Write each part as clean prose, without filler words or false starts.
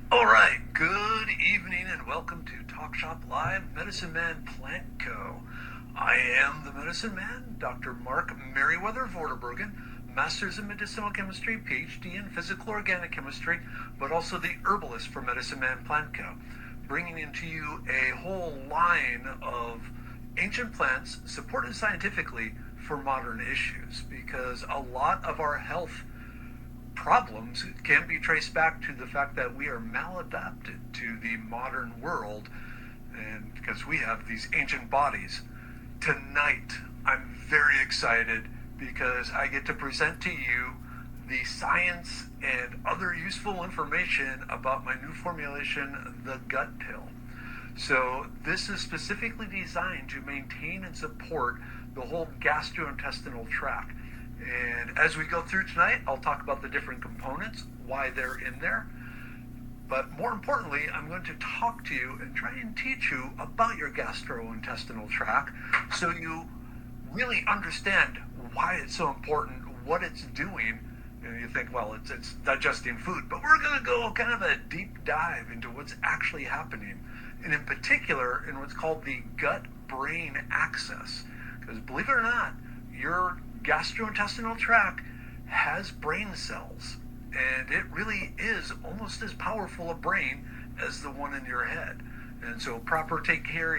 All right, good evening and welcome to Talk Shop Live Medicine Man Plant Co. I am the Medicine Man, Dr. Mark Merriweather Vorderbergen, Master's in Medicinal Chemistry, PhD in Physical Organic Chemistry, but also the herbalist for Medicine Man Plant Co., bringing into you a whole line of ancient plants supported scientifically for modern issues, because a lot of our health problems can be traced back to the fact that we are maladapted to the modern world, and because we have these ancient bodies. Tonight, I'm very excited because I get to present to you the science and other useful information about my new formulation, the gut pill. So this is specifically designed to maintain and support the whole gastrointestinal tract. And as we go through tonight, I'll talk about the different components, why they're in there. But more importantly, I'm going to talk to you and try and teach you about your gastrointestinal tract so you really understand why it's so important, what it's doing. And you think, well, it's digesting food. But we're going to go kind of a deep dive into what's actually happening. And in particular, in what's called the gut-brain axis. Because believe it or not, your gastrointestinal tract has brain cells, and it really is almost as powerful a brain as the one in your head. And so proper taking care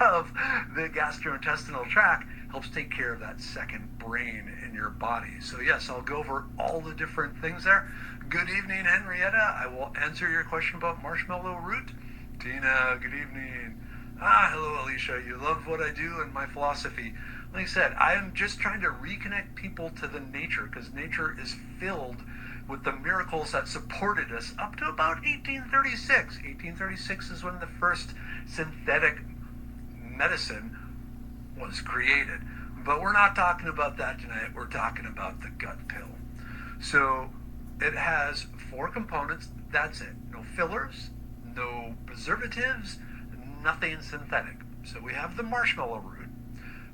of the gastrointestinal tract helps take care of that second brain in your body. So yes, I'll go over all the different things there. Good evening, Henrietta. I will answer your question about marshmallow root. Tina, good evening. Hello, Alicia. You love what I do and my philosophy. Like I said, I am just trying to reconnect people to the nature, because nature is filled with the miracles that supported us up to about 1836. 1836 is when the first synthetic medicine was created. But we're not talking about that tonight. We're talking about the gut pill. So it has 4 components. That's it. No fillers, no preservatives, nothing synthetic. So we have the marshmallow root.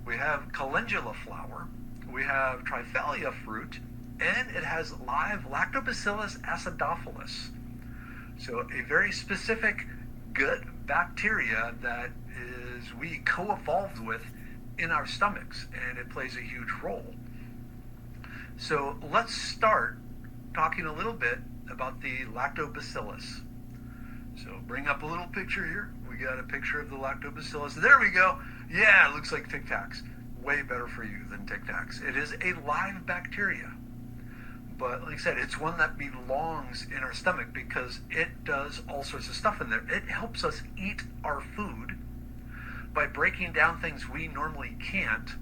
We have calendula flower, we have triphalia fruit, and it has live Lactobacillus acidophilus. So a very specific gut bacteria that we co-evolved with in our stomachs, and it plays a huge role. So let's start talking a little bit about the lactobacillus. So bring up a little picture here. We got a picture of the lactobacillus. There we go. Yeah, it looks like Tic Tacs. Way better for you than Tic Tacs. It is a live bacteria. But like I said, it's one that belongs in our stomach because it does all sorts of stuff in there. It helps us eat our food by breaking down things we normally can't,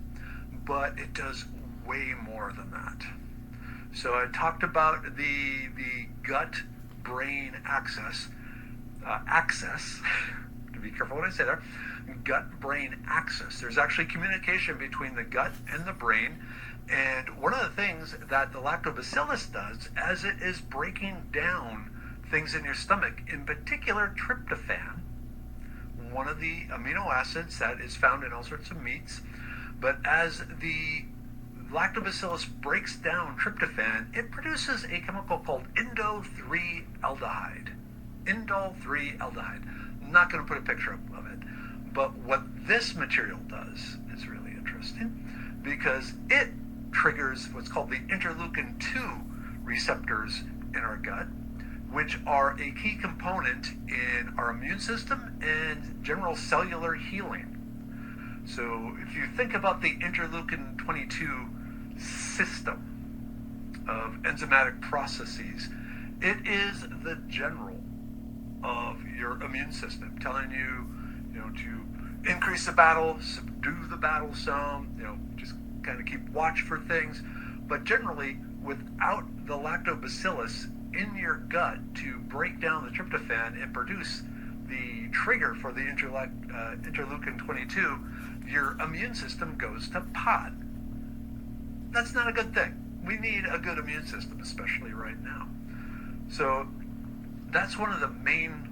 but it does way more than that. So I talked about the gut-brain axis. To be careful what I say there, gut-brain axis. There's actually communication between the gut and the brain, and one of the things that the lactobacillus does as it is breaking down things in your stomach, in particular tryptophan, one of the amino acids that is found in all sorts of meats, but as the lactobacillus breaks down tryptophan, it produces a chemical called indole-3-aldehyde. Indole-3-aldehyde. I'm not going to put a picture up of it, but what this material does is really interesting because it triggers what's called the interleukin-2 receptors in our gut, which are a key component in our immune system and general cellular healing. So if you think about the interleukin-22 system of enzymatic processes, it is the general of your immune system, telling you, to increase the battle, subdue the battle some, just kind of keep watch for things. But generally, without the lactobacillus in your gut to break down the tryptophan and produce the trigger for the interleukin-22, your immune system goes to pot. That's not a good thing. We need a good immune system, especially right now. So that's one of the main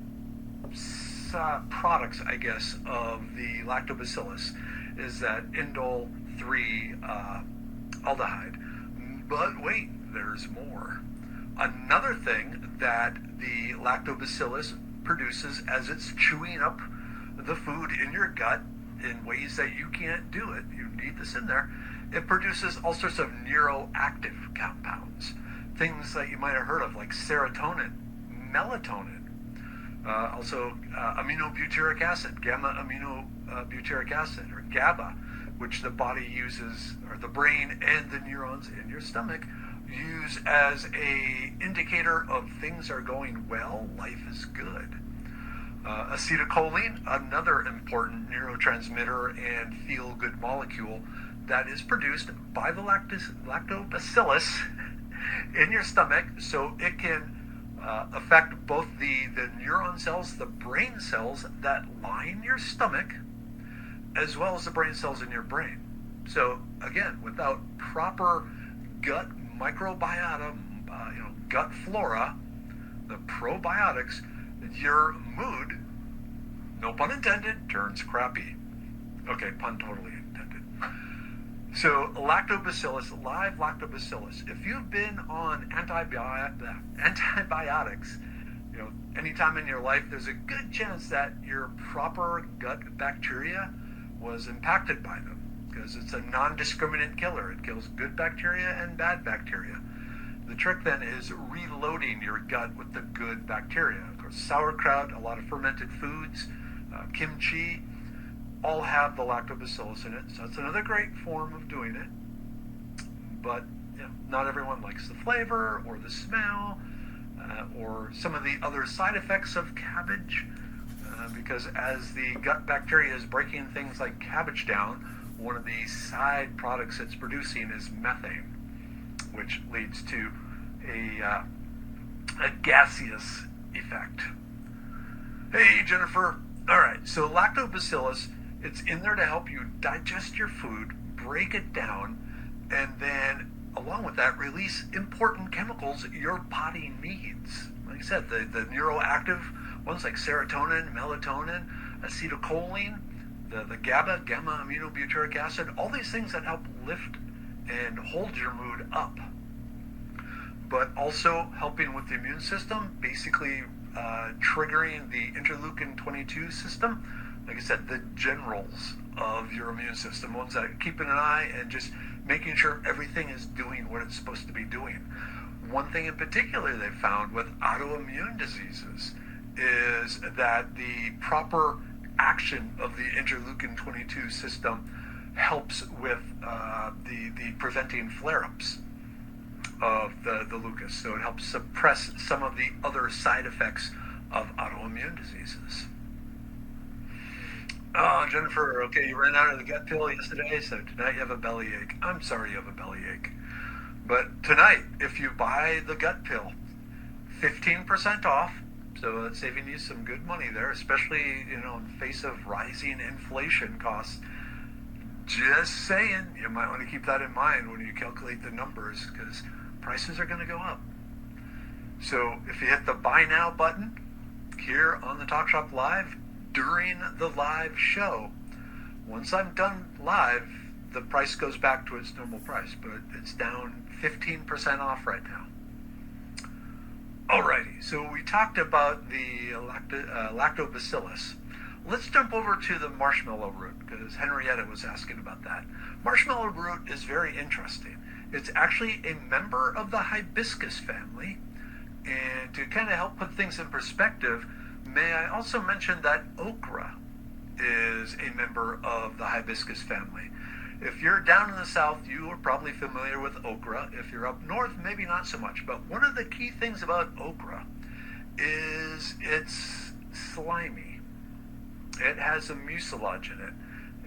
products, I guess, of the lactobacillus, is that indole-3 aldehyde. But wait, there's more. Another thing that the lactobacillus produces as it's chewing up the food in your gut in ways that you can't do it, you need this in there, it produces all sorts of neuroactive compounds. Things that you might have heard of, like serotonin, melatonin, also aminobutyric acid, gamma aminobutyric acid, or GABA, which the body uses, or the brain and the neurons in your stomach use as a indicator of things are going well, life is good. Acetylcholine, another important neurotransmitter and feel-good molecule that is produced by the lactobacillus in your stomach, so it can affect both the neuron cells, the brain cells that line your stomach, as well as the brain cells in your brain. So again, without proper gut microbiota, gut flora, the probiotics, your mood, no pun intended, turns crappy. Okay, pun totally intended. So lactobacillus, live lactobacillus. If you've been on antibiotics, anytime in your life, there's a good chance that your proper gut bacteria was impacted by them, because it's a non-discriminant killer. It kills good bacteria and bad bacteria. The trick then is reloading your gut with the good bacteria. Of course, sauerkraut, a lot of fermented foods, kimchi, all have the lactobacillus in it. So it's another great form of doing it. But not everyone likes the flavor or the smell or some of the other side effects of cabbage, because as the gut bacteria is breaking things like cabbage down, one of the side products it's producing is methane, which leads to a gaseous effect. Hey, Jennifer. All right, so lactobacillus, it's in there to help you digest your food, break it down, and then, along with that, release important chemicals your body needs. Like I said, the neuroactive ones like serotonin, melatonin, acetylcholine, the GABA, gamma aminobutyric acid, all these things that help lift and hold your mood up. But also helping with the immune system, basically triggering the interleukin-22 system. Like I said, the generals of your immune system, ones that are keeping an eye and just making sure everything is doing what it's supposed to be doing. One thing in particular they found with autoimmune diseases is that the proper action of the interleukin-22 system helps with the preventing flare-ups of the lupus. So it helps suppress some of the other side effects of autoimmune diseases. Oh, Jennifer, okay, you ran out of the gut pill yesterday, so tonight you have a bellyache. I'm sorry you have a bellyache. But tonight, if you buy the gut pill, 15% off, so that's saving you some good money there, especially, in the face of rising inflation costs. Just saying, you might want to keep that in mind when you calculate the numbers, because prices are going to go up. So if you hit the Buy Now button here on the Talk Shop Live during the live show, once I'm done live, the price goes back to its normal price, but it's down 15% off right now. Alrighty, so we talked about the lactobacillus. Let's jump over to the marshmallow root, because Henrietta was asking about that. Marshmallow root is very interesting. It's actually a member of the hibiscus family, and to kind of help put things in perspective, may I also mention that okra is a member of the hibiscus family. If you're down in the south, you are probably familiar with okra. If you're up north, maybe not so much. But one of the key things about okra is it's slimy. It has a mucilage in it.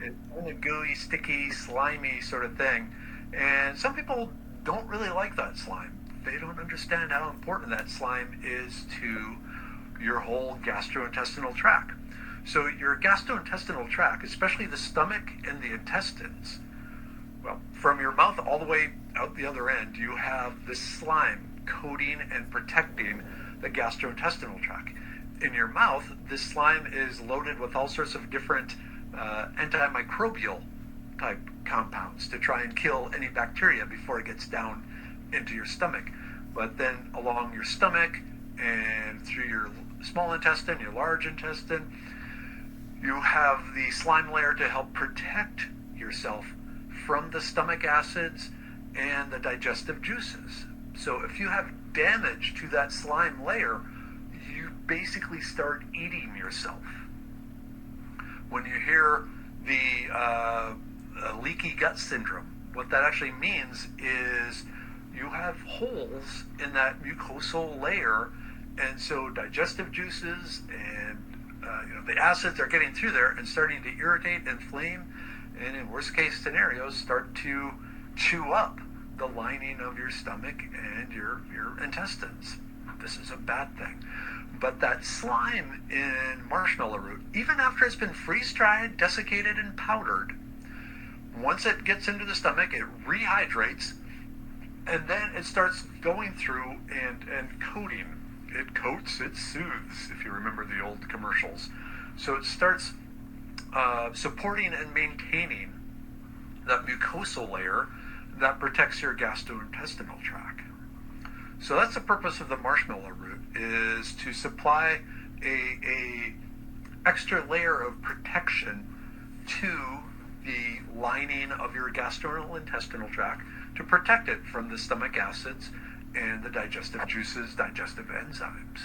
It's kind of gooey, sticky, slimy sort of thing. And some people don't really like that slime. They don't understand how important that slime is to your whole gastrointestinal tract. So your gastrointestinal tract, especially the stomach and the intestines, well, from your mouth all the way out the other end, you have this slime coating and protecting the gastrointestinal tract. In your mouth, this slime is loaded with all sorts of different antimicrobial type compounds to try and kill any bacteria before it gets down into your stomach. but then along your stomach and through your small intestine, your large intestine, you have the slime layer to help protect yourself from the stomach acids and the digestive juices. So if you have damage to that slime layer, you basically start eating yourself. When you hear the leaky gut syndrome, what that actually means is you have holes in that mucosal layer, and so digestive juices and the acids are getting through there and starting to irritate, inflame, and in worst case scenarios start to chew up the lining of your stomach and your intestines. This is a bad thing. But that slime in marshmallow root, even after it's been freeze-dried, desiccated, and powdered, once it gets into the stomach, it rehydrates, and then it starts going through and coating. It coats, it soothes, if you remember the old commercials. So it starts supporting and maintaining that mucosal layer that protects your gastrointestinal tract. So that's the purpose of the marshmallow root, is to supply a extra layer of protection to the lining of your gastrointestinal tract to protect it from the stomach acids and the digestive juices, digestive enzymes.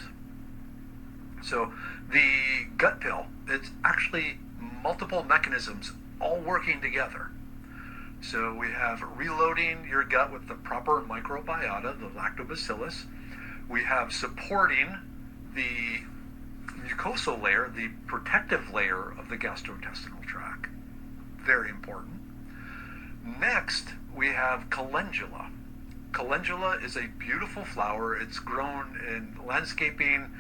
So the gut pill, it's actually multiple mechanisms all working together. So we have reloading your gut with the proper microbiota, the lactobacillus. We have supporting the mucosal layer, the protective layer of the gastrointestinal tract. Very important. Next, we have calendula. Calendula is a beautiful flower. It's grown in landscaping,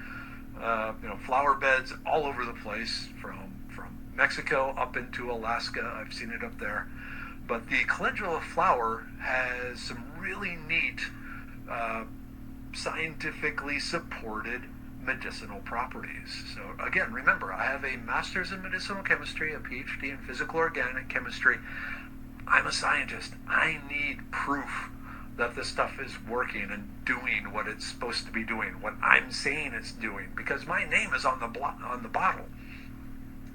flower beds all over the place, from Mexico up into Alaska. I've seen it up there. But the calendula flower has some really neat, scientifically supported medicinal properties. So again, remember, I have a master's in medicinal chemistry, a PhD in physical organic chemistry. I'm a scientist. I need proof that this stuff is working and doing what it's supposed to be doing, what I'm saying it's doing, because my name is on the bottle.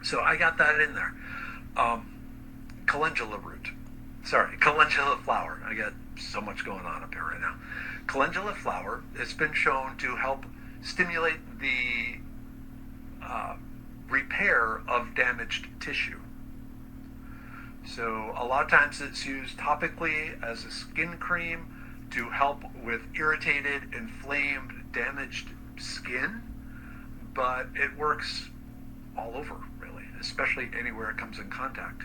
So I got that in there. Calendula flower. I got so much going on up here right now. Calendula flower, it's been shown to help stimulate the repair of damaged tissue. So a lot of times it's used topically as a skin cream to help with irritated, inflamed, damaged skin, but it works all over, really, especially anywhere it comes in contact.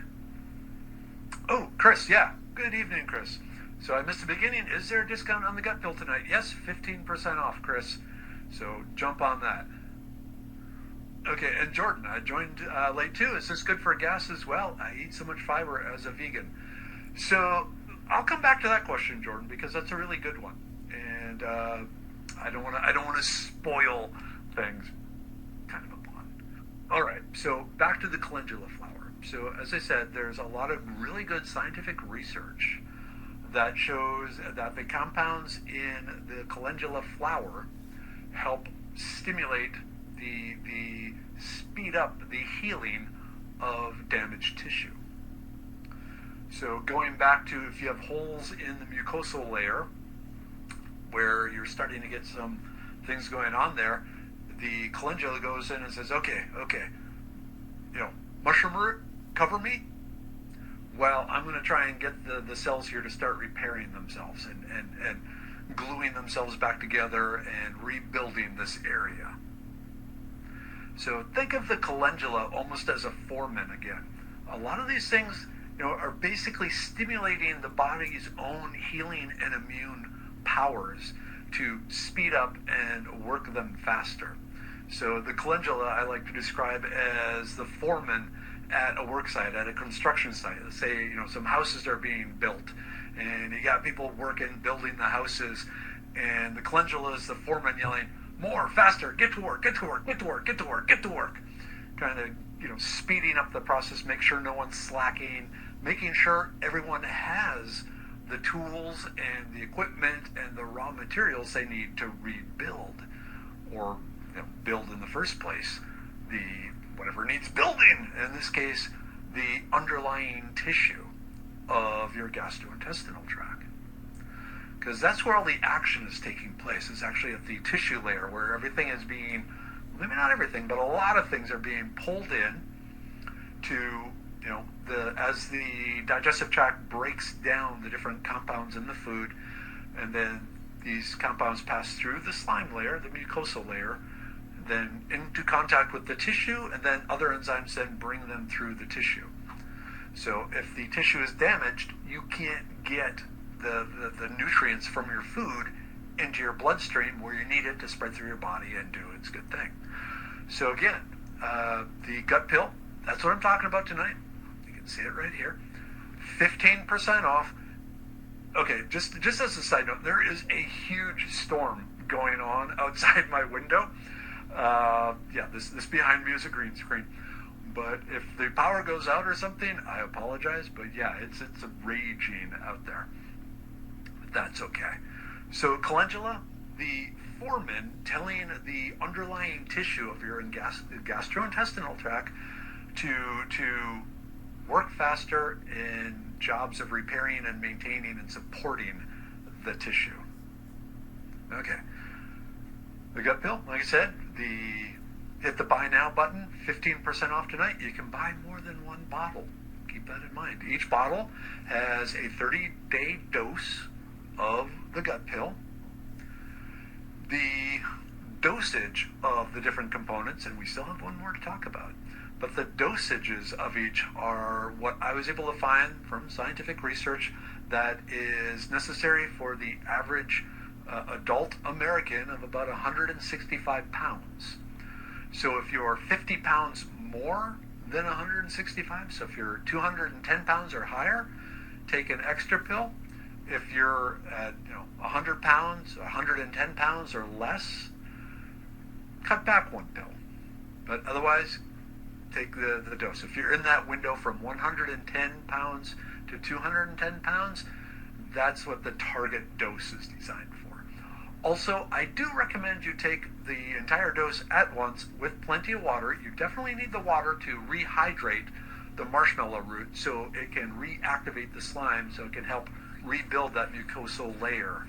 Oh, Chris, yeah. Good evening, Chris. So I missed the beginning. Is there a discount on the gut pill tonight? Yes, 15% off, Chris. So jump on that. Okay, and Jordan, I joined late too. Is this good for gas as well? I eat so much fiber as a vegan. So I'll come back to that question, Jordan, because that's a really good one. And I don't want to spoil things. Kind of a pun. All right, so back to the calendula flower. So as I said, there's a lot of really good scientific research that shows that the compounds in the calendula flower help stimulate the speed up the healing of damaged tissue. So going back to if you have holes in the mucosal layer where you're starting to get some things going on there, the calendula goes in and says, okay, mushroom root, cover me. Well, I'm going to try and get the cells here to start repairing themselves and gluing themselves back together and rebuilding this area. So think of the calendula almost as a foreman again. A lot of these things, are basically stimulating the body's own healing and immune powers to speed up and work them faster. So the calendula I like to describe as the foreman at a work site, at a construction site. Let's say, some houses are being built and you got people working, building the houses, and the calendula is the foreman yelling, more, faster, get to work, get to work, get to work, get to work, get to work. Kind of, speeding up the process, make sure no one's slacking, making sure everyone has the tools and the equipment and the raw materials they need to rebuild, or build in the first place, the whatever needs building, in this case the underlying tissue of your gastrointestinal tract, because that's where all the action is taking place. It's actually at the tissue layer where everything is being, maybe not everything, but a lot of things are being pulled in to, as the digestive tract breaks down the different compounds in the food, and then these compounds pass through the slime layer, the mucosal layer, then into contact with the tissue, and then other enzymes then bring them through the tissue. So if the tissue is damaged, you can't get the nutrients from your food into your bloodstream where you need it to spread through your body and do its good thing. So again, the gut pill, that's what I'm talking about tonight. You can see it right here. 15% off. Okay, just as a side note, there is a huge storm going on outside my window. This behind me is a green screen. But if the power goes out or something, I apologize. But yeah, it's raging out there. But that's okay. So calendula, the foreman telling the underlying tissue of your gastrointestinal tract to work faster in jobs of repairing and maintaining and supporting the tissue. Okay. The gut pill, like I said, hit the buy now button, 15% off tonight. You can buy more than one bottle. Keep that in mind. Each bottle has a 30-day dose of the gut pill. The dosage of the different components, and we still have one more to talk about, but the dosages of each are what I was able to find from scientific research that is necessary for the average adult American of about 165 pounds. So if you're 50 pounds more than 165, so if you're 210 pounds or higher, take an extra pill. If you're at 100 pounds, 110 pounds or less, cut back one pill. But otherwise, take the dose. If you're in that window from 110 pounds to 210 pounds, that's what the target dose is designed for. Also, I do recommend you take the entire dose at once with plenty of water. You definitely need the water to rehydrate the marshmallow root so it can reactivate the slime, so it can help rebuild that mucosal layer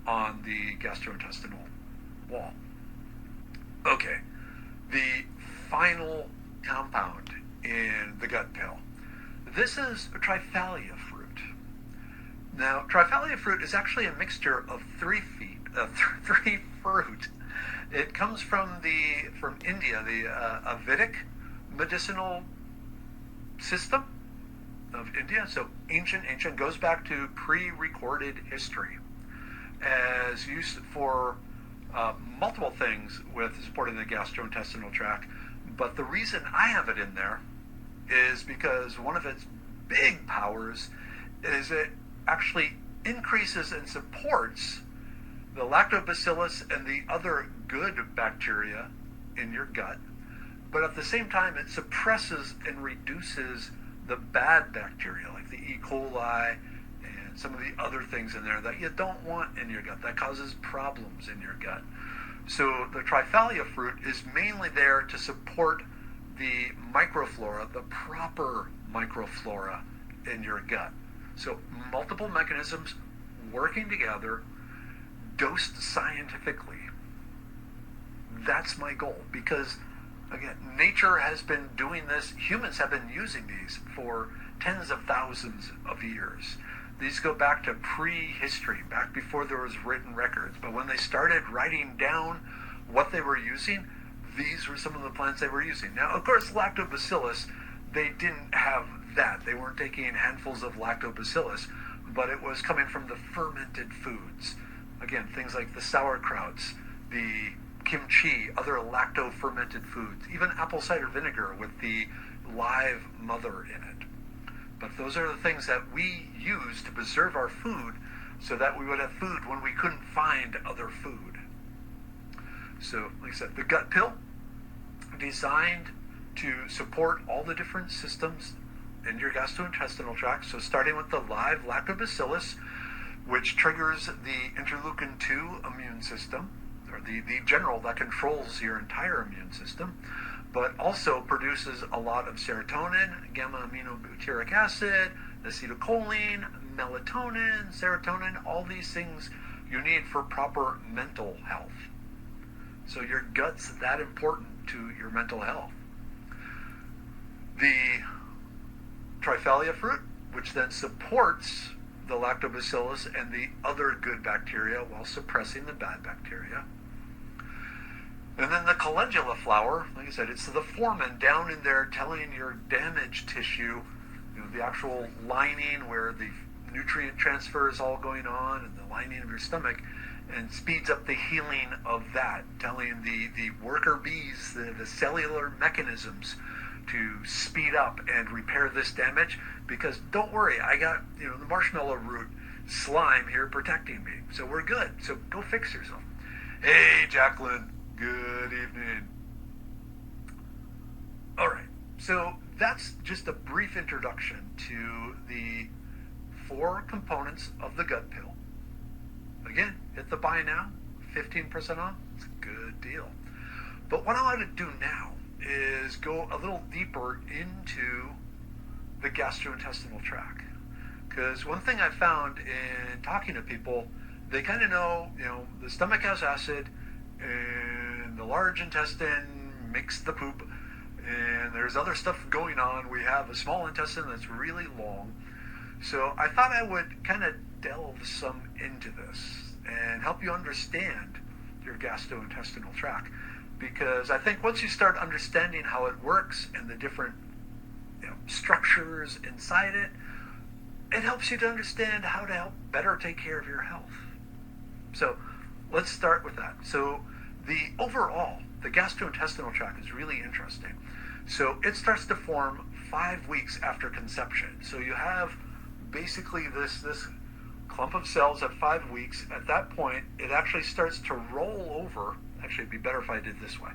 on the gastrointestinal wall. Okay, the final compound in the gut pill. This is Triphalia fruit. Now, Triphalia fruit is actually a mixture of three fruit. It comes from India, the Vedic medicinal system of India. So ancient, goes back to pre-recorded history, as used for multiple things with supporting the gastrointestinal tract. But the reason I have it in there is because one of its big powers is it actually increases and supports the lactobacillus and the other good bacteria in your gut, but at the same time it suppresses and reduces the bad bacteria like the E. coli and some of the other things in there that you don't want in your gut, that causes problems in your gut. So the Triphalia fruit is mainly there to support the microflora, the proper microflora in your gut. So multiple mechanisms working together, dosed scientifically. That's my goal, because again, nature has been doing this, humans have been using these for tens of thousands of years. These go back to prehistory, back before there was written records. But when they started writing down what they were using, these were some of the plants they were using. Now, of course, lactobacillus, they didn't have that. They weren't taking handfuls of lactobacillus, but it was coming from the fermented foods. Again, things like the sauerkrauts, the kimchi, other lacto-fermented foods, even apple cider vinegar with the live mother in it. But those are the things that we use to preserve our food so that we would have food when we couldn't find other food. So, like I said, the gut pill, designed to support all the different systems in your gastrointestinal tract. So starting with the live lactobacillus, which triggers the interleukin-2 immune system, or the general that controls your entire immune system, but also produces a lot of serotonin, gamma-aminobutyric acid, acetylcholine, melatonin, serotonin, all these things you need for proper mental health. So your gut's that important to your mental health. The Triphalia fruit, which then supports the lactobacillus and the other good bacteria while suppressing the bad bacteria. And then the calendula flower, like I said, it's the foreman down in there telling your damaged tissue, the actual lining where the nutrient transfer is all going on, and the lining of your stomach, and speeds up the healing of that, telling the worker bees, the cellular mechanisms to speed up and repair this damage. Because don't worry, I got the marshmallow root slime here protecting me, so we're good. So go fix yourself. Hey, Jacqueline, good evening. All right, so that's just a brief introduction to the 4 components of the gut pill. Again, hit the buy now, 15% off. It's a good deal. But what I want to do now is go a little deeper into the gastrointestinal tract. Because one thing I found in talking to people, they kind of know, the stomach has acid, and the large intestine makes the poop, and there's other stuff going on. We have a small intestine that's really long. So I thought I would kind of delve some into this and help you understand your gastrointestinal tract. Because I think once you start understanding how it works and the different structures inside it, it helps you to understand how to help better take care of your health. So let's start with that. So the gastrointestinal tract is really interesting. So it starts to form 5 weeks after conception. So you have basically this clump of cells at 5 weeks. At that point, it actually starts to roll over. Actually, it'd be better if I did this way.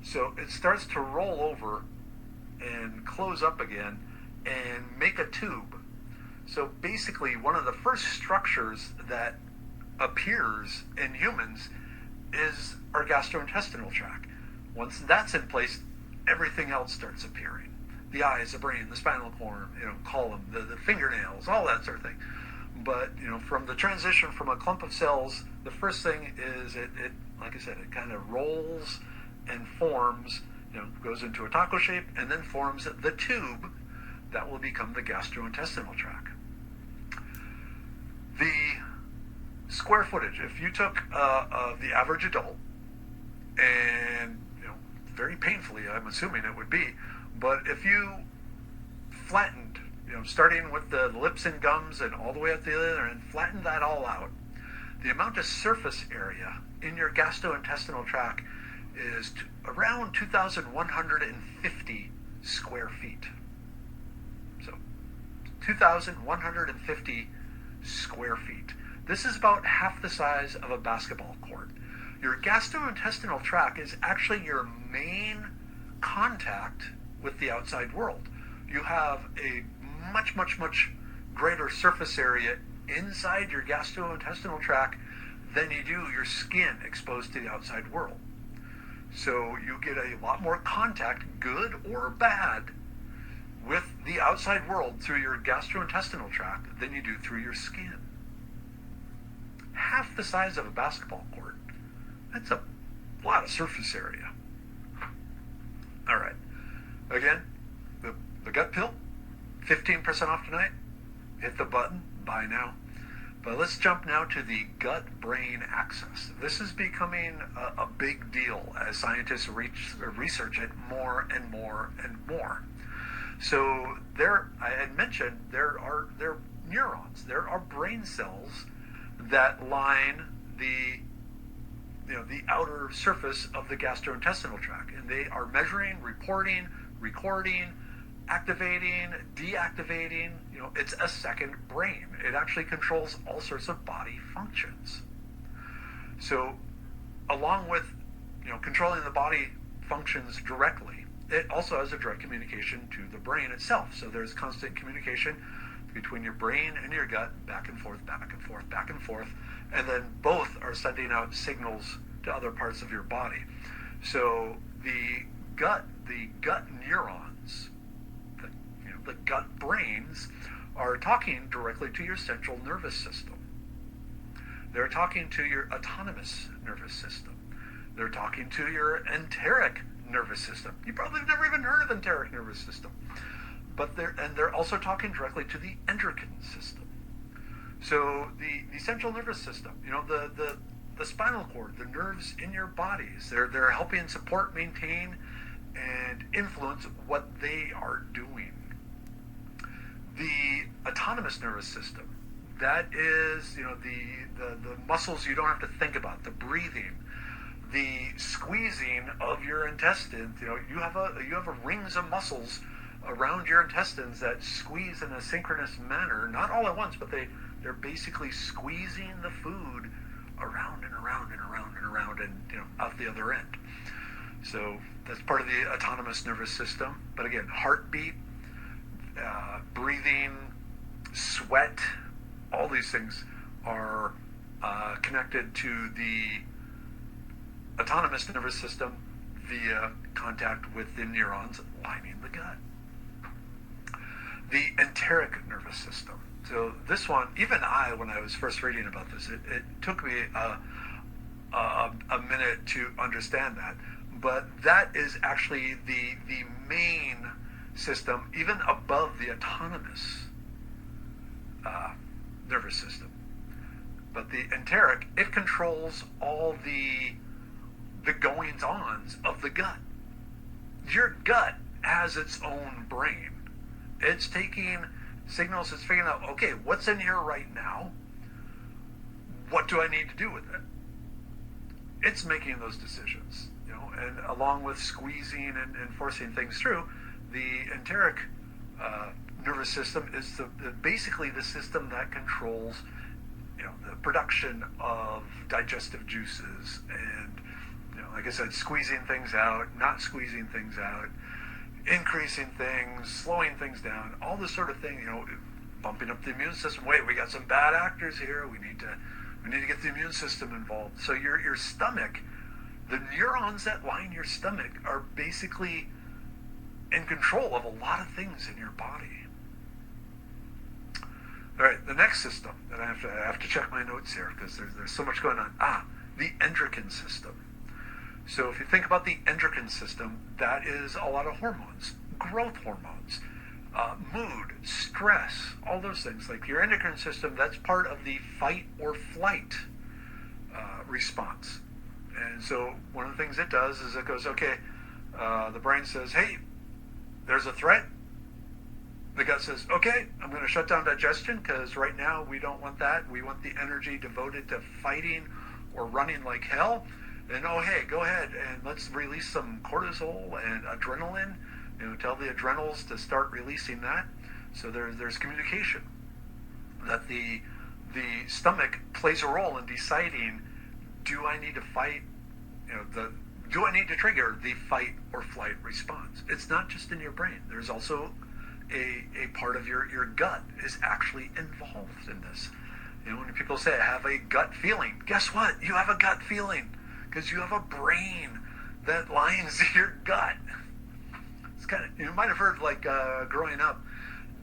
So it starts to roll over and close up again and make a tube. So basically, one of the first structures that appears in humans is our gastrointestinal tract. Once that's in place, everything else starts appearing. The eyes, the brain, the spinal cord, column, the fingernails, all that sort of thing. But, from the transition from a clump of cells, the first thing is it like I said, it kind of rolls and forms, goes into a taco shape and then forms the tube that will become the gastrointestinal tract. The square footage, if you took the average adult, and very painfully, I'm assuming it would be, but if you flattened, starting with the lips and gums and all the way up the other end, flattened that all out, the amount of surface area in your gastrointestinal tract is around 2,150 square feet. So 2,150 square feet. This is about half the size of a basketball court. Your gastrointestinal tract is actually your main contact with the outside world. You have a much, much, much greater surface area inside your gastrointestinal tract than you do your skin exposed to the outside world. So you get a lot more contact, good or bad, with the outside world through your gastrointestinal tract than you do through your skin. Half the size of a basketball court. That's a lot of surface area. All right. Again, the gut pill, 15% off tonight. Hit the button, buy now. But let's jump now to the gut-brain axis. This is becoming a big deal as scientists research it more and more and more. So I had mentioned there are neurons. There are brain cells that line the outer surface of the gastrointestinal tract, and they are measuring, reporting, recording, activating, deactivating. It's a second brain. It actually controls all sorts of body functions. So along with controlling the body functions directly, it also has a direct communication to the brain itself. So there's constant communication between your brain and your gut, back and forth, back and forth, back and forth, and then both are sending out signals to other parts of your body. So the gut neurons, the gut brains, are talking directly to your central nervous system. They're talking to your autonomous nervous system. They're talking to your enteric nervous system. You probably have never even heard of enteric nervous system. But they're also talking directly to the endocrine system. So the central nervous system, the spinal cord, the nerves in your bodies, they're helping support, maintain, and influence what they are doing. The autonomous nervous system, that is, the muscles you don't have to think about, the breathing, the squeezing of your intestines. You have a rings of muscles around your intestines that squeeze in a synchronous manner, not all at once, but they're basically squeezing the food around and around and around and around and out the other end. So that's part of the autonomous nervous system. But again, heartbeat, breathing, sweat, all these things are connected to the autonomous nervous system via contact with the neurons lining the gut. The enteric nervous system. So this one, even when I was first reading about this, it took me a minute to understand that. But that is actually the main system, even above the autonomous nervous system. But the enteric, it controls all the goings-ons of the gut. Your gut has its own brain. It's taking signals, it's figuring out, okay, what's in here right now? What do I need to do with it? It's making those decisions, and along with squeezing and forcing things through, the enteric nervous system is basically the system that controls, the production of digestive juices and, like I said, squeezing things out, not squeezing things out, increasing things, slowing things down, all this sort of thing, bumping up the immune system. Wait, we got some bad actors here. We need to get the immune system involved. So your stomach, the neurons that line your stomach are basically in control of a lot of things in your body. All right, the next system that I have to check my notes here because there's so much going on. The endocrine system. So if you think about the endocrine system, that is a lot of hormones, growth hormones, mood, stress, all those things. Like your endocrine system, that's part of the fight or flight response. And so one of the things it does is it goes, okay, the brain says, hey, there's a threat. The gut says, okay, I'm going to shut down digestion because right now we don't want that. We want the energy devoted to fighting or running like hell. And hey, go ahead and let's release some cortisol and adrenaline. Tell the adrenals to start releasing that. So there's communication that the stomach plays a role in deciding, do I need to fight? Do I need to trigger the fight or flight response? It's not just in your brain. There's also a part of your gut is actually involved in this. When people say I have a gut feeling, guess what? You have a gut feeling. Because you have a brain that lines your gut. It's kind of, you might have heard, like, growing up,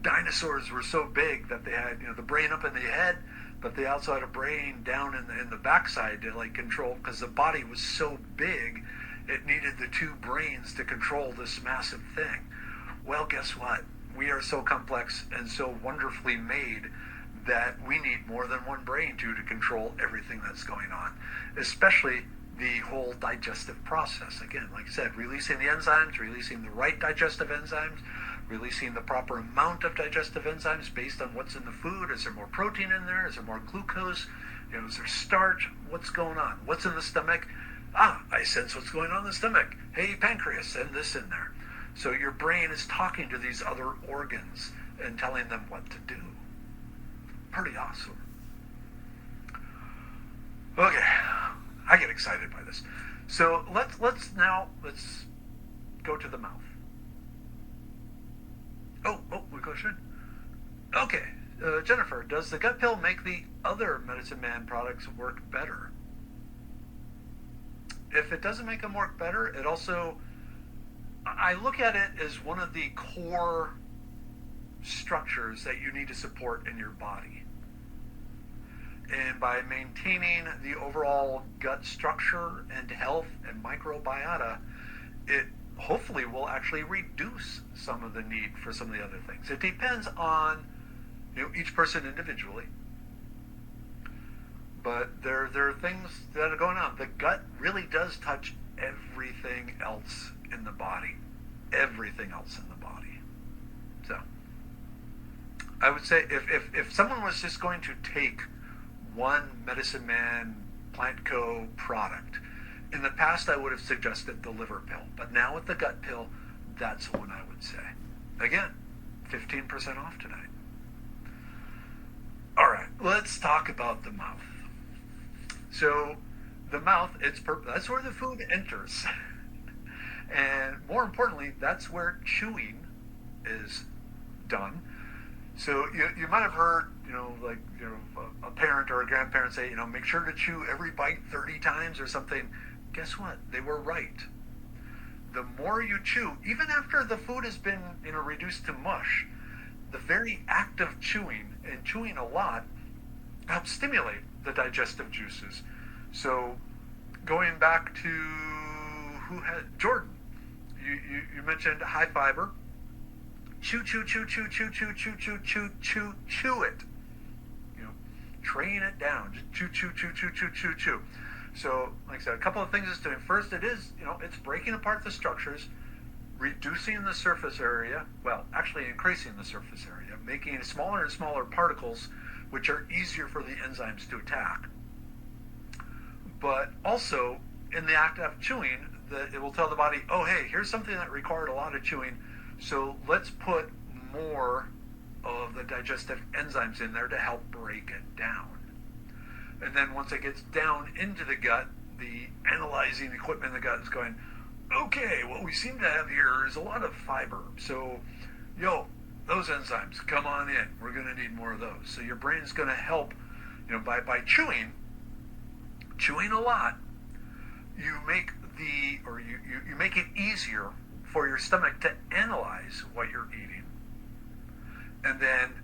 dinosaurs were so big that they had, the brain up in the head, but they also had a brain down in the backside to, like, control, because the body was so big, it needed the two brains to control this massive thing. Well, guess what? We are so complex and so wonderfully made that we need more than one brain to control everything that's going on, especially the whole digestive process. Again, like I said, releasing the enzymes, releasing the right digestive enzymes, releasing the proper amount of digestive enzymes based on what's in the food. Is there more protein in there? Is there more glucose? Is there starch? What's going on? What's in the stomach? I sense what's going on in the stomach. Hey, pancreas, send this in there. So your brain is talking to these other organs and telling them what to do. Pretty awesome. Okay. I get excited by this. So let's go to the mouth. We go should. Okay, Jennifer, does the gut pill make the other Medicine Man products work better? If it doesn't make them work better, it also, I look at it as one of the core structures that you need to support in your body. And by maintaining the overall gut structure and health and microbiota, it hopefully will actually reduce some of the need for some of the other things. It depends on each person individually. But there are things that are going on. The gut really does touch everything else in the body. Everything else in the body. So I would say if someone was just going to take one Medicine Man Plant Co. product, in the past I would have suggested the liver pill. But now with the gut pill, that's what I would say. Again, 15% off tonight. All right, let's talk about the mouth. So the mouth, that's where the food enters. And more importantly, that's where chewing is done. So you might have heard, a parent or a grandparent say, make sure to chew every bite 30 times or something. Guess what? They were right. The more you chew, even after the food has been, reduced to mush, the very act of chewing and chewing a lot helps stimulate the digestive juices. So going back to Jordan, you mentioned high fiber. Chew it. Train it down. Just chew. So, like I said, a couple of things it's doing. First, it's breaking apart the structures, reducing the surface area. Well, actually increasing the surface area, making smaller and smaller particles, which are easier for the enzymes to attack. But also, in the act of chewing, it will tell the body, oh, hey, here's something that required a lot of chewing, so let's put more of the digestive enzymes in there to help break it down. And then once it gets down into the gut, the analyzing equipment in the gut is going, okay, what we seem to have here is a lot of fiber. So, those enzymes, come on in. We're going to need more of those. So your brain's going to help, by chewing a lot, you make you make it easier for your stomach to analyze what you're eating, and then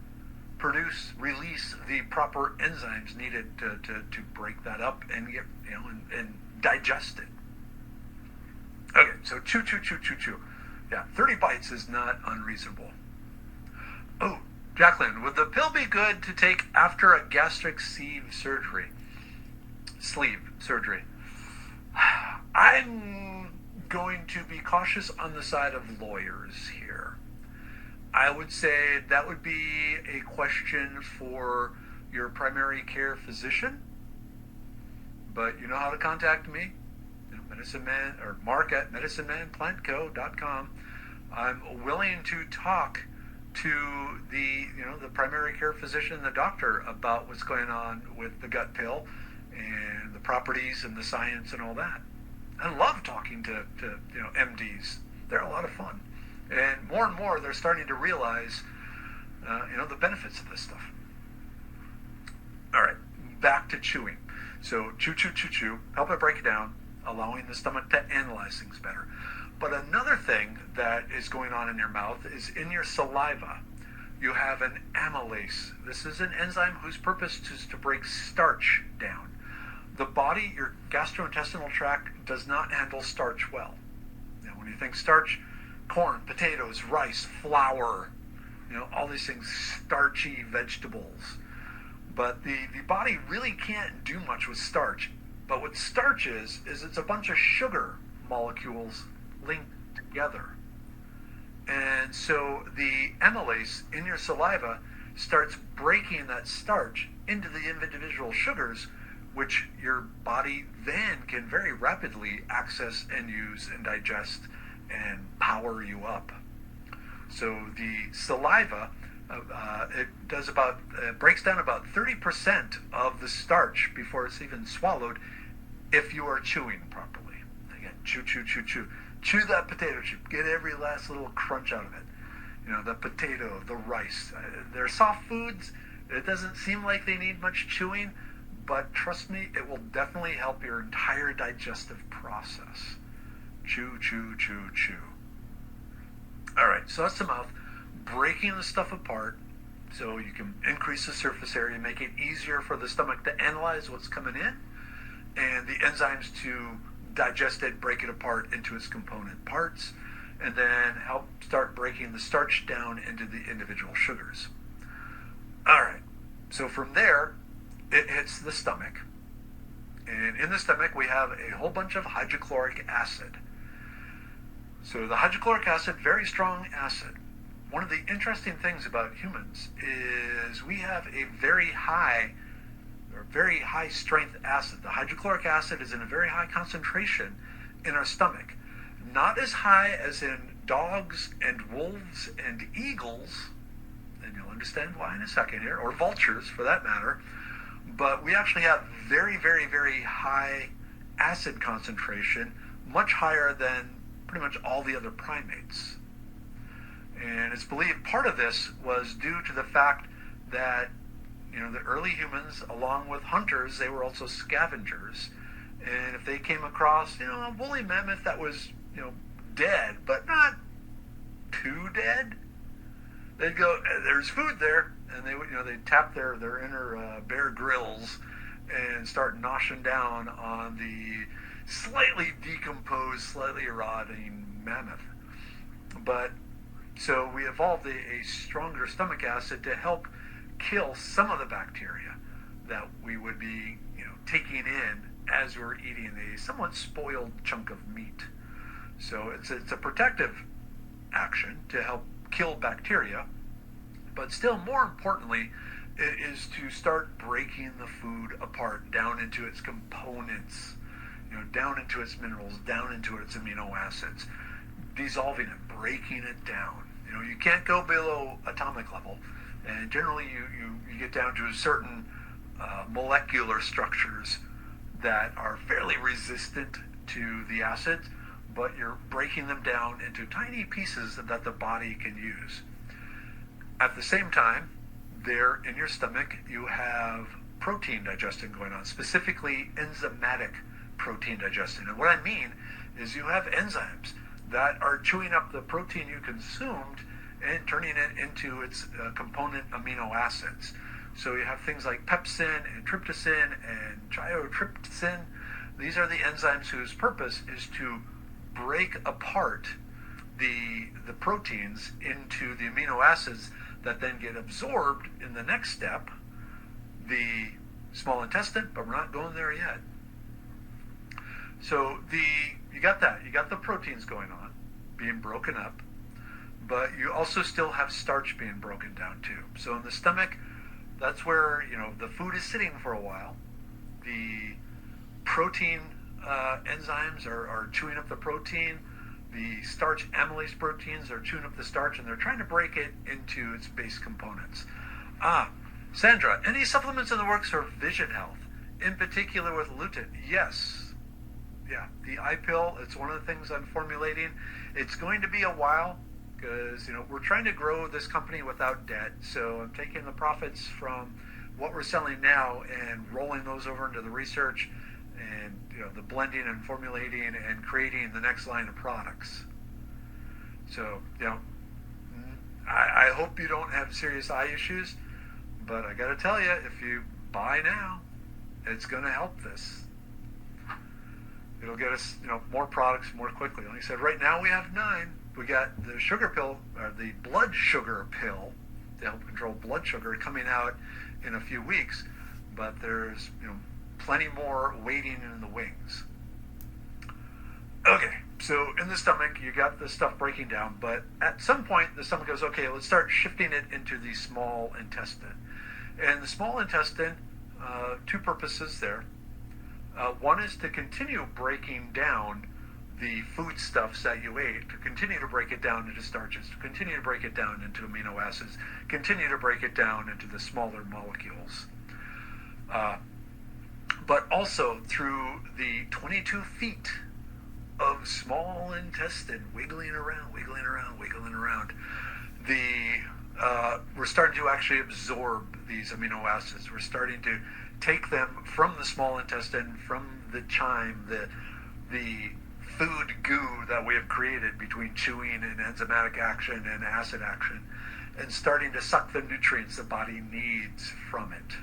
release the proper enzymes needed to break that up and get and digest it. Okay, so chew. Yeah, 30 bites is not unreasonable. Oh, Jacqueline, would the pill be good to take after a gastric sleeve surgery? I'm going to be cautious on the side of lawyers here. I would say that would be a question for your primary care physician. But you know how to contact me. Medicine Man, or Mark at medicinemanplantco.com. I'm willing to talk to the primary care physician, the doctor, about what's going on with the gut pill and the properties and the science and all that. I love talking to MDs. They're a lot of fun. And more they're starting to realize the benefits of this stuff. All right, back to chewing. So chew, help it break it down, allowing the stomach to analyze things better. But another thing that is going on in your mouth is in your saliva. You have an amylase. This is an enzyme whose purpose is to break starch down. The body, your gastrointestinal tract, does not handle starch well. Now, when you think starch, corn, potatoes, rice, flour, all these things, starchy vegetables. But the body really can't do much with starch. But what starch is it's a bunch of sugar molecules linked together. And so the amylase in your saliva starts breaking that starch into the individual sugars, which your body then can very rapidly access and use and digest and power you up. So the saliva, it breaks down about 30% of the starch before it's even swallowed if you are chewing properly. Again, chew. Chew that potato chip. Get every last little crunch out of it. the potato, the rice. They're soft foods. It doesn't seem like they need much chewing, but trust me, it will definitely help your entire digestive process. Chew, chew, chew, chew. All right, so that's the mouth. Breaking the stuff apart so you can increase the surface area, make it easier for the stomach to analyze what's coming in, and the enzymes to digest it, break it apart into its component parts, and then help start breaking the starch down into the individual sugars. All right, so from there, it hits the stomach. And in the stomach, we have a whole bunch of hydrochloric acid. So the hydrochloric acid, very strong acid. One of the interesting things about humans is we have a very high strength acid. The hydrochloric acid is in a very high concentration in our stomach. Not as high as in dogs and wolves and eagles, and you'll understand why in a second here, or vultures for that matter, but we actually have very, very, very high acid concentration, much higher than pretty much all the other primates. And it's believed part of this was due to the fact that the early humans, along with hunters, they were also scavengers. And if they came across, a woolly mammoth that was, dead, but not too dead, they'd go, there's food there. And they would, they'd tap their inner Bear Grylls and start noshing down on the slightly decomposed, slightly rotting mammoth. But so we evolved a stronger stomach acid to help kill some of the bacteria that we would be, taking in as we're eating a somewhat spoiled chunk of meat. So it's a protective action to help kill bacteria, but still more importantly, it is to start breaking the food apart down into its components, down into its minerals, down into its amino acids, dissolving it, breaking it down. You can't go below atomic level, and generally you get down to certain molecular structures that are fairly resistant to the acids, but you're breaking them down into tiny pieces that the body can use. At the same time, there in your stomach, you have protein digestion going on, specifically enzymatic protein digestion. And what I mean is you have enzymes that are chewing up the protein you consumed and turning it into its component amino acids. So you have things like pepsin and tryptophan and chymotrypsin. These are the enzymes whose purpose is to break apart the proteins into the amino acids that then get absorbed in the next step, the small intestine, but we're not going there yet. So you got the proteins going on, being broken up, but you also still have starch being broken down too. So in the stomach, that's where the food is sitting for a while. The protein enzymes are chewing up the protein. The starch amylase proteins are chewing up the starch, and they're trying to break it into its base components. Sandra, any supplements in the works for vision health, in particular with lutein? Yes. Yeah, the eye pill, it's one of the things I'm formulating. It's going to be a while because, we're trying to grow this company without debt. So I'm taking the profits from what we're selling now and rolling those over into the research and, the blending and formulating and creating the next line of products. So, I hope you don't have serious eye issues, but I got to tell you, if you buy now, it's going to help this. It'll get us, more products more quickly. Like I said, right now we have 9. We got the sugar pill, or the blood sugar pill, to help control blood sugar, coming out in a few weeks. But there's, plenty more waiting in the wings. Okay, so in the stomach, you got the stuff breaking down, but at some point, the stomach goes, okay, let's start shifting it into the small intestine. And the small intestine, 2 purposes there. One is to continue breaking down the foodstuffs that you ate, to continue to break it down into starches, to continue to break it down into amino acids, continue to break it down into the smaller molecules. But also through the 22 feet of small intestine, wiggling around. we're starting to actually absorb these amino acids. We're starting to take them from the small intestine, from the chyme, the food goo that we have created between chewing and enzymatic action and acid action, and starting to suck the nutrients the body needs from it.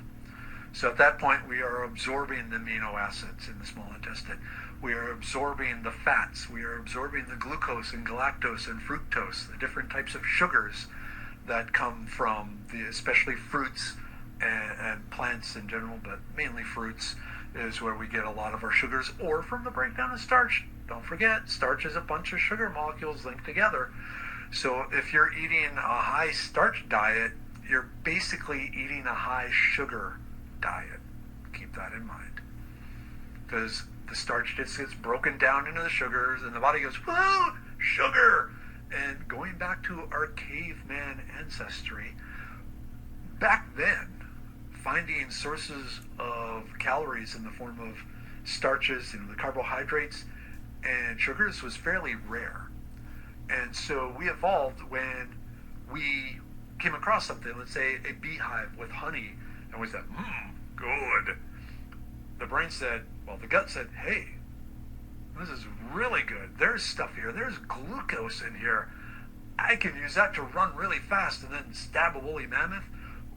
So at that point, we are absorbing the amino acids in the small intestine. We are absorbing the fats. We are absorbing the glucose and galactose and fructose, the different types of sugars that come from especially fruits and plants in general, but mainly fruits is where we get a lot of our sugars, or from the breakdown of starch. Don't forget, starch is a bunch of sugar molecules linked together. So if you're eating a high starch diet, you're basically eating a high sugar diet. Keep that in mind. Because the starch just gets broken down into the sugars, and the body goes, whoa, sugar! And going back to our caveman ancestry, back then, finding sources of calories in the form of starches, the carbohydrates, and sugars was fairly rare. And so we evolved when we came across something, let's say a beehive with honey, and we said, good. The brain said, the gut said, hey, this is really good. There's stuff here. There's glucose in here. I can use that to run really fast and then stab a woolly mammoth,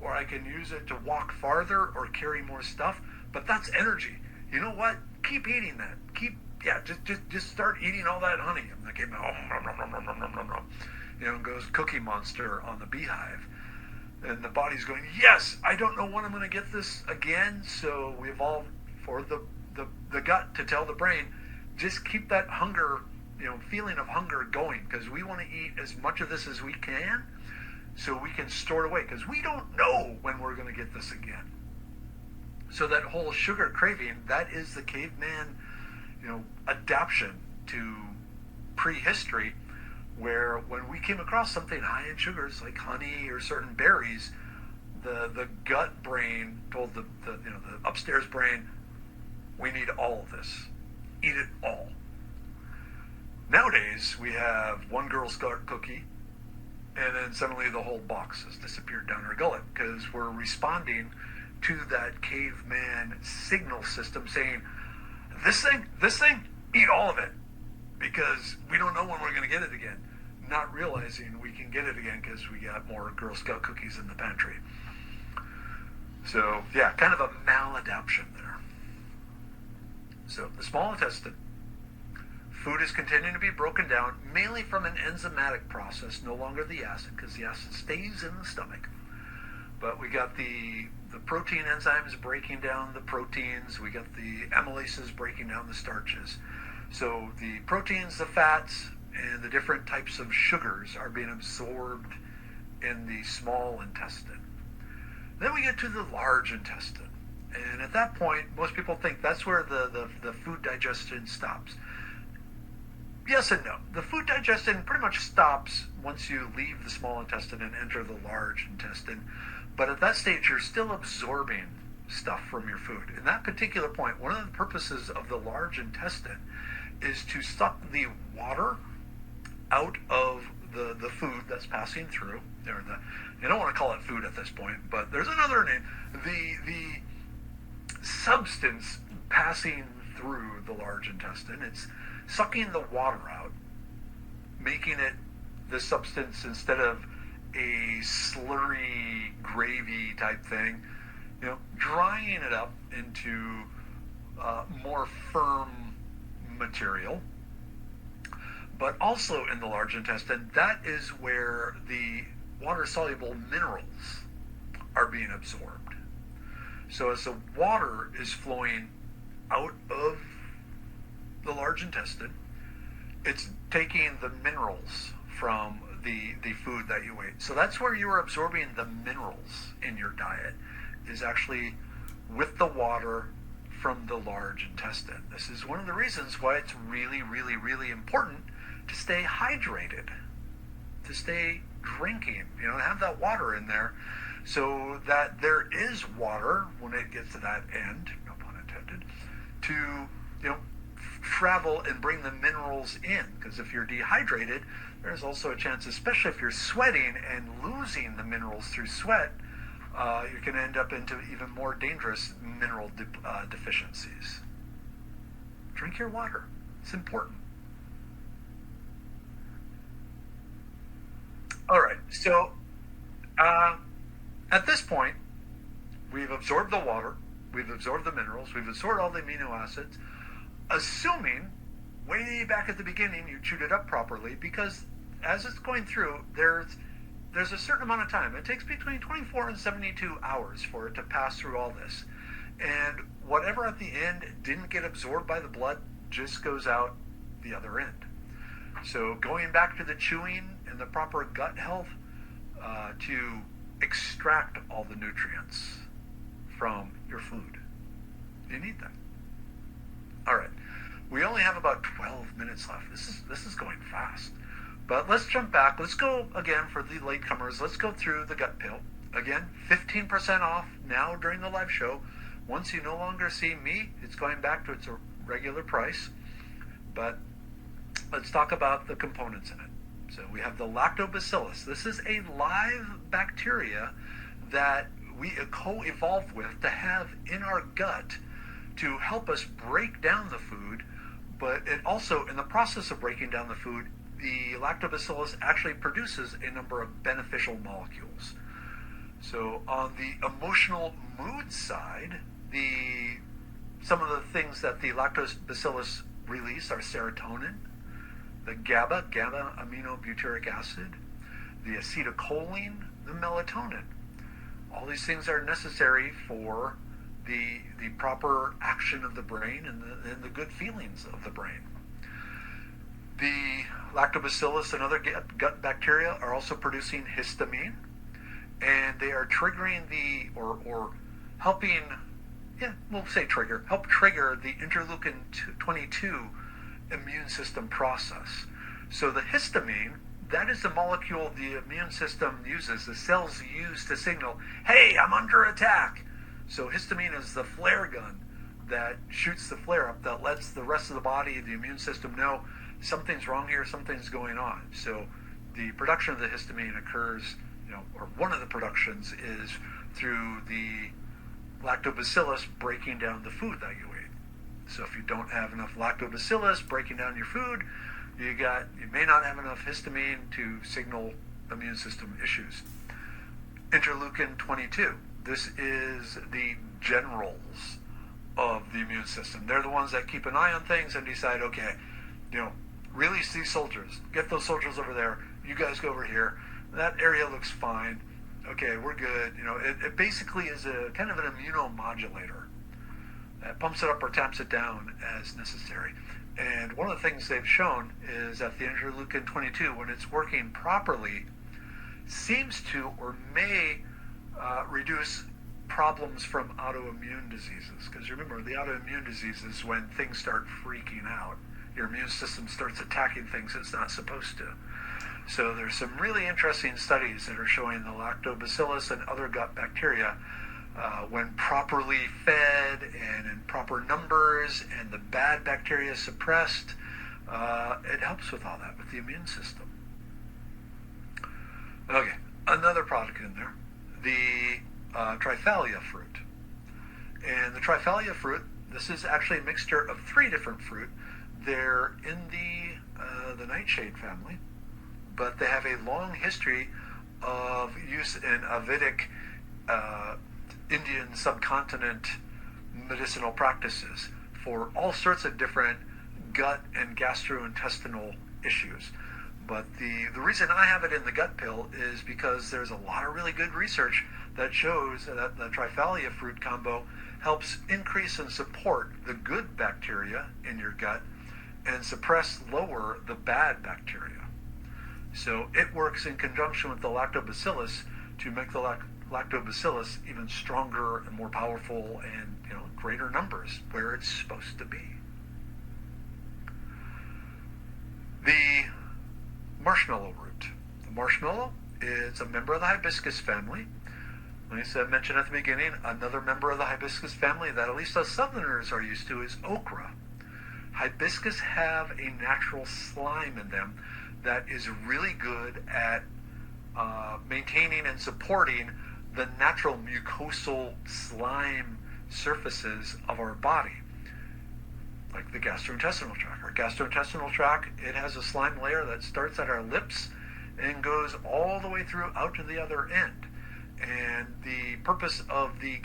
or I can use it to walk farther or carry more stuff. But that's energy. You know what? Keep eating that. Just start eating all that honey. And the caveman, goes Cookie Monster on the beehive. And the body's going, yes, I don't know when I'm going to get this again. So we evolved for the gut to tell the brain, just keep that hunger, feeling of hunger going, because we want to eat as much of this as we can so we can store it away, because we don't know when we're going to get this again. So that whole sugar craving, that is the caveman, adaptation to prehistory, where when we came across something high in sugars like honey or certain berries, the gut brain told the upstairs brain, we need all of this. Eat it all. Nowadays, we have one Girl Scout cookie, and then suddenly the whole box has disappeared down our gullet, because we're responding to that caveman signal system saying, this thing, eat all of it, because we don't know when we're going to get it again. Not realizing we can get it again because we got more Girl Scout cookies in the pantry. So, yeah, kind of a maladaptation there. So, the small intestine, food is continuing to be broken down, mainly from an enzymatic process, no longer the acid, because the acid stays in the stomach. But we got the protein enzymes breaking down the proteins, we got the amylases breaking down the starches. So the proteins, the fats, and the different types of sugars are being absorbed in the small intestine. Then we get to the large intestine. And at that point, most people think that's where the food digestion stops. Yes and no. The food digestion pretty much stops once you leave the small intestine and enter the large intestine. But at that stage, you're still absorbing stuff from your food. In that particular point, one of the purposes of the large intestine is to suck the water out of the food that's passing through. You don't want to call it food at this point, but there's another name. The substance passing through the large intestine, it's sucking the water out, making it the substance instead of a slurry gravy type thing, drying it up into more firm material. But also in the large intestine, that is where the water-soluble minerals are being absorbed. So as the water is flowing out of the large intestine, it's taking the minerals from the food that you ate. So that's where you are absorbing the minerals in your diet, is actually with the water from the large intestine. This is one of the reasons why it's really, really, really important to stay hydrated, to stay drinking, have that water in there, so that there is water when it gets to that end, no pun intended, to travel and bring the minerals in. Because if you're dehydrated, there's also a chance, especially if you're sweating and losing the minerals through sweat, you can end up into even more dangerous mineral deficiencies. Drink your water. It's important. All right, so at this point, we've absorbed the water, we've absorbed the minerals, we've absorbed all the amino acids, assuming way back at the beginning you chewed it up properly, because as it's going through, there's a certain amount of time. It takes between 24 and 72 hours for it to pass through all this. And whatever at the end didn't get absorbed by the blood just goes out the other end. So going back to the chewing and the proper gut health to extract all the nutrients from your food. You need that. All right. We only have about 12 minutes left. This is going fast. But let's jump back. Let's go again for the latecomers. Let's go through the gut pill. Again, 15% off now during the live show. Once you no longer see me, it's going back to its regular price. But let's talk about the components in it. So we have the lactobacillus. This is a live bacteria that we co-evolved with to have in our gut to help us break down the food. But it also, in the process of breaking down the food, the lactobacillus actually produces a number of beneficial molecules. So on the emotional mood side, some of the things that the lactobacillus release are serotonin, the GABA aminobutyric acid, the acetylcholine, the melatonin. All these things are necessary for the proper action of the brain and the good feelings of the brain. The lactobacillus and other gut bacteria are also producing histamine, and they are triggering or helping, help trigger the interleukin 22 immune system process. So the histamine, that is the molecule the immune system uses, the cells use to signal, hey, I'm under attack. So histamine is the flare gun that shoots the flare up, that lets the rest of the body, the immune system, know something's wrong here, something's going on. So the production of the histamine occurs, or one of the productions is through the lactobacillus breaking down the food that you ate. So if you don't have enough lactobacillus breaking down your food, you may not have enough histamine to signal immune system issues. Interleukin 22. This is the generals of the immune system. They're the ones that keep an eye on things and decide, okay, release these soldiers. Get those soldiers over there. You guys go over here. That area looks fine. Okay, we're good. It basically is a kind of an immunomodulator that pumps it up or taps it down as necessary. And one of the things they've shown is that the interleukin 22, when it's working properly, seems to or may reduce problems from autoimmune diseases. Because remember, the autoimmune disease is when things start freaking out. Your immune system starts attacking things it's not supposed to. So there's some really interesting studies that are showing the lactobacillus and other gut bacteria, when properly fed and in proper numbers and the bad bacteria suppressed, it helps with all that, with the immune system. Okay, another product in there, the triphalia fruit. And the triphalia fruit, this is actually a mixture of 3 different fruit. They're in the nightshade family, but they have a long history of use in Vedic Indian subcontinent medicinal practices for all sorts of different gut and gastrointestinal issues. But the reason I have it in the gut pill is because there's a lot of really good research that shows that the triphalia fruit combo helps increase and support the good bacteria in your gut and lower the bad bacteria. So it works in conjunction with the lactobacillus to make the lactobacillus even stronger and more powerful and greater numbers where it's supposed to be. The marshmallow root. The marshmallow is a member of the hibiscus family. Like I mentioned at the beginning, another member of the hibiscus family that at least us southerners are used to is okra. Hibiscus have a natural slime in them that is really good at maintaining and supporting the natural mucosal slime surfaces of our body, like the gastrointestinal tract. Our gastrointestinal tract, it has a slime layer that starts at our lips and goes all the way through out to the other end. And the purpose of the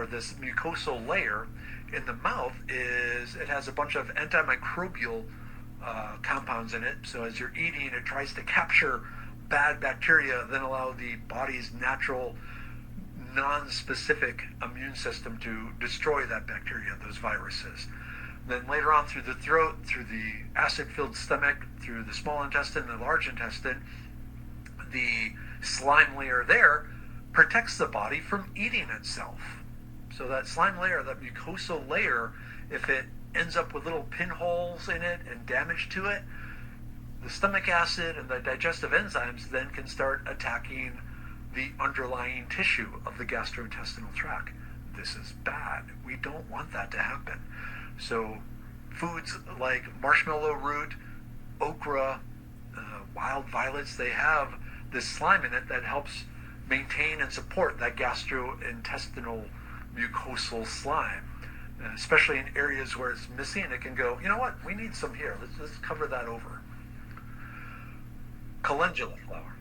this mucosal layer in the mouth is it has a bunch of antimicrobial compounds in it. So as you're eating, it tries to capture bad bacteria, then allow the body's natural, non-specific immune system to destroy that bacteria, those viruses. Then later on through the throat, through the acid-filled stomach, through the small intestine, the large intestine, the slime layer there protects the body from eating itself. So that slime layer, that mucosal layer, if it ends up with little pinholes in it and damage to it, the stomach acid and the digestive enzymes then can start attacking the underlying tissue of the gastrointestinal tract. This is bad. We don't want that to happen. So foods like marshmallow root, okra, wild violets, they have this slime in it that helps maintain and support that gastrointestinal mucosal slime. Especially in areas where it's missing, it can go, you know what, we need some here. Let's cover that over. Calendula flower.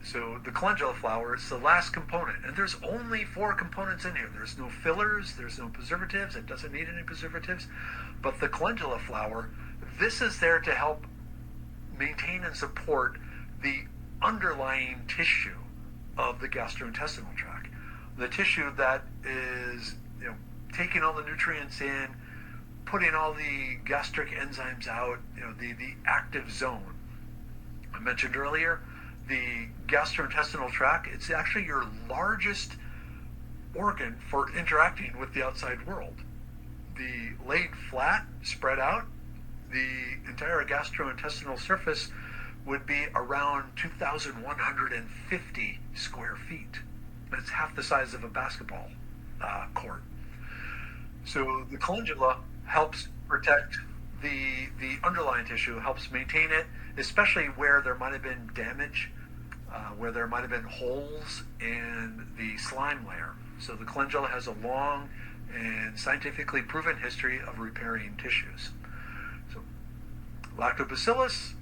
So the calendula flower is the last component, and there's only 4 components in here. There's no fillers, there's no preservatives, it doesn't need any preservatives. But the calendula flower, this is there to help maintain and support the underlying tissue of the gastrointestinal tract. The tissue that is, taking all the nutrients in, putting all the gastric enzymes out, the active zone. I mentioned earlier, the gastrointestinal tract, it's actually your largest organ for interacting with the outside world. The laid flat, spread out, the entire gastrointestinal surface would be around 2,150 square feet. That's half the size of a basketball court. So the calendula helps protect the underlying tissue, helps maintain it, especially where there might have been damage, where there might have been holes in the slime layer. So the calendula has a long and scientifically proven history of repairing tissues. So lactobacillus,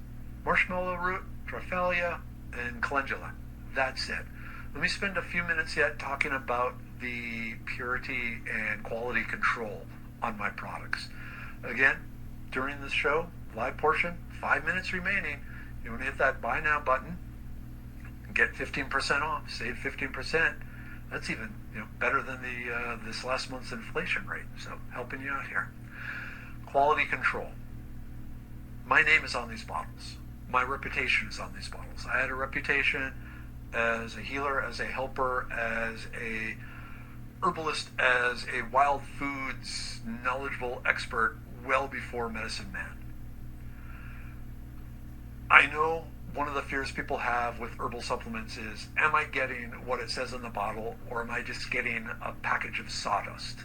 marshmallow root, triphalia, and calendula. That's it. Let me spend a few minutes yet talking about the purity and quality control on my products. Again, during this show, live portion, 5 minutes remaining, you want to hit that buy now button and get 15% off, save 15%. That's even better than the this last month's inflation rate. So helping you out here. Quality control. My name is on these bottles. My reputation is on these bottles. I had a reputation as a healer, as a helper, as a herbalist, as a wild foods knowledgeable expert well before Medicine Man. I know one of the fears people have with herbal supplements is, am I getting what it says in the bottle, or am I just getting a package of sawdust?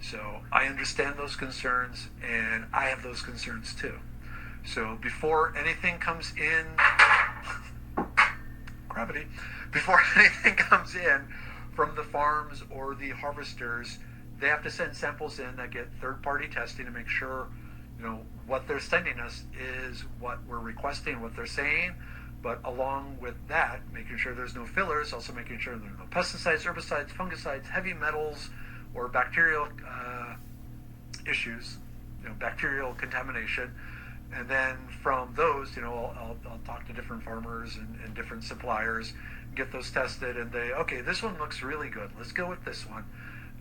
So I understand those concerns, and I have those concerns too. So before anything comes in, before anything comes in from the farms or the harvesters, they have to send samples in that get third-party testing to make sure, what they're sending us is what we're requesting, what they're saying. But along with that, making sure there's no fillers, also making sure there's no pesticides, herbicides, fungicides, heavy metals, or bacterial issues, bacterial contamination. And then from those, I'll talk to different farmers and different suppliers, get those tested, and okay, this one looks really good. Let's go with this one.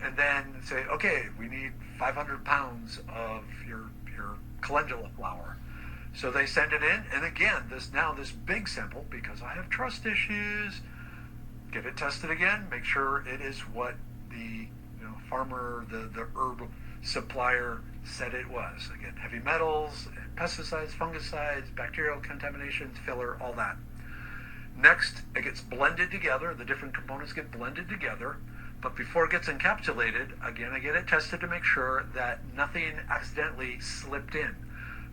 And then say, okay, we need 500 pounds of your calendula flower. So they send it in, and again, this big sample, because I have trust issues, get it tested again, make sure it is what the farmer, the herb supplier said it was. Again, heavy metals, pesticides, fungicides, bacterial contaminations, filler, all that. Next, it gets blended together. The different components get blended together. But before it gets encapsulated, again, I get it tested to make sure that nothing accidentally slipped in.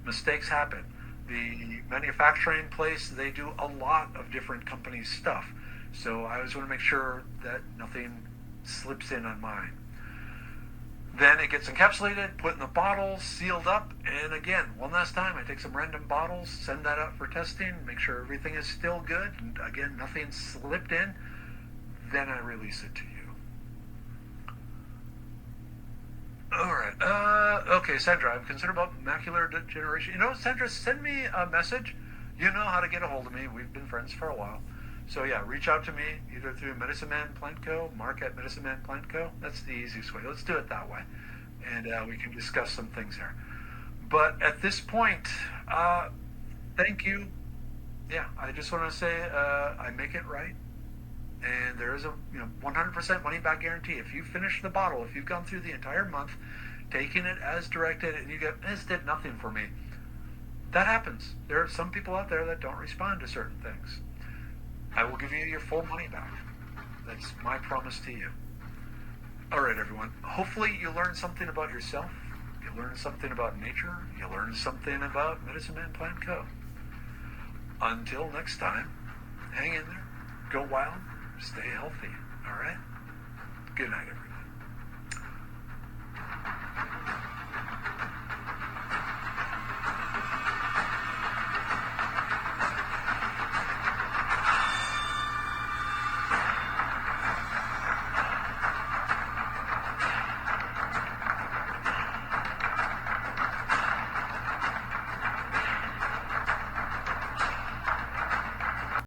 Mistakes happen. The manufacturing place, they do a lot of different companies' stuff. So I always want to make sure that nothing slips in on mine. Then it gets encapsulated, put in the bottle, sealed up, and again, one last time, I take some random bottles, send that out for testing, make sure everything is still good, and again, nothing slipped in, then I release it to you. Alright, okay, Sandra, I'm concerned about macular degeneration. You know, Sandra, send me a message. You know how to get a hold of me. We've been friends for a while. So yeah, reach out to me either through Medicine Man Plant Co., Mark at Medicine Man Plant Co. That's the easiest way. Let's do it that way. And we can discuss some things here. But at this point, thank you. Yeah, I just want to say I make it right. And there is a 100% money back guarantee. If you finish the bottle, if you've gone through the entire month, taking it as directed, and you get, this did nothing for me, that happens. There are some people out there that don't respond to certain things. I will give you your full money back. That's my promise to you. All right, everyone. Hopefully you learned something about yourself. You learned something about nature. You learned something about Medicine Man Plant Co. Until next time, hang in there. Go wild. Stay healthy. All right? Good night, everyone.